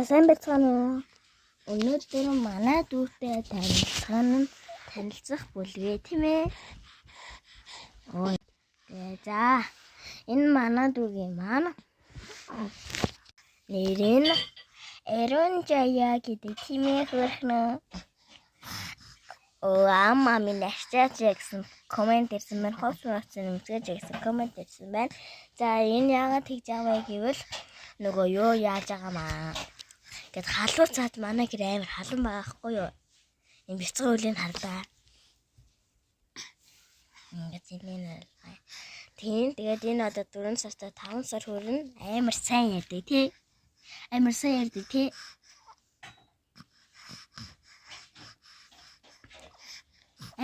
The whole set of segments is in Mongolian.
сайн байцгаана уу? Өнөөдөр манай дүүтэй танилцах бүлгээ тийм ээ. За энэ манай дүүгийн маань нэр нь Эрон Жая гэдэг тийм ээ хөрхнө. Амма минь ачаач гэсэн комент ирсэн байна. Хосроцсон нэмсгэж гэсэн комент ирсэн байна. За энэ яагаад тэгж аваа гэвэл нөгөө юу яаж байгаамаа. Гэт халуун цаад манай гэр амар халуун байгаа хгүй юу? Энэ бяцхан үлийг харлаа. Ингээд зэмэн. Тэгээд энэ одоо 4 сартаа 5 сар хүрнэ. Амар сайн ярьдаг тий. Амар сайн ярьдаг тий.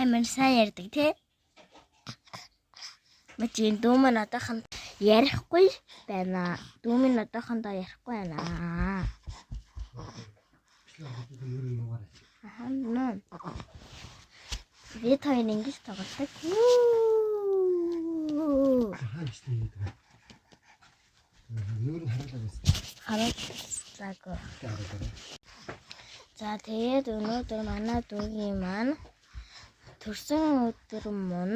Амар сайн ярьдаг тий. Мөчийн дүүмэн одоохон ярихгүй байна. Дүүмэн одоохондоо ярихгүй байна. Нэ. Бид хоёр ингэж тоглодог. Хараагүй. За тэгээд өнөөдөр манай дүүгийн маань төрсөн өдөр мөн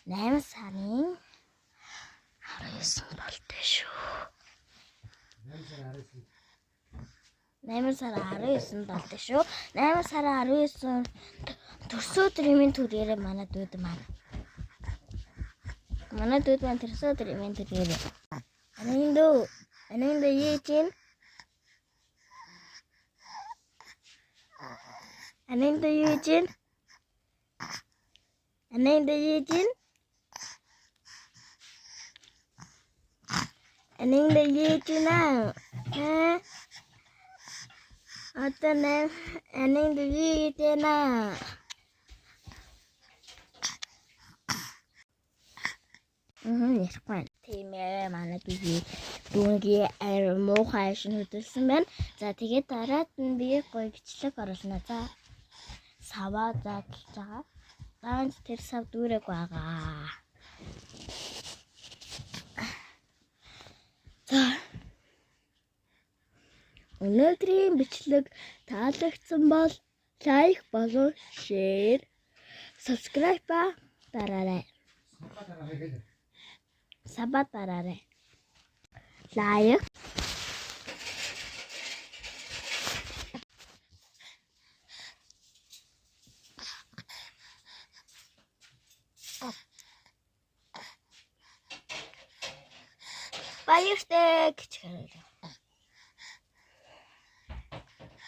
8 сарын 19 болтой шүү. 8 сарын 19 болтой шүү. 8 сарын 19 төрсөн өдрийн төрөөрөө манай дүүд маань. Манай дүүд маань төрсөн өдрийн төрөөрөө. Анин дөө yiitin. Анин дөө yiitin. Анин дөө yiitin. Анин дөө yiitin аа. Атана анин дөө yiitin аа. Яахгүй. Тийм ээ манай дүүнгийн аир муухай шин хөдөлсөн байна. За тэгээд дараад нь би гоё бичлэг оруулна. За саваа задлж байгаа. Даанч тэр сав дүүрэг байгаа. За өнөөдрийн бичлэг таалагдсан бол лайк болон шеэр, subscribe дараарай. Сабаа дараарай. Лайк. Баяртай гэж хэлээ.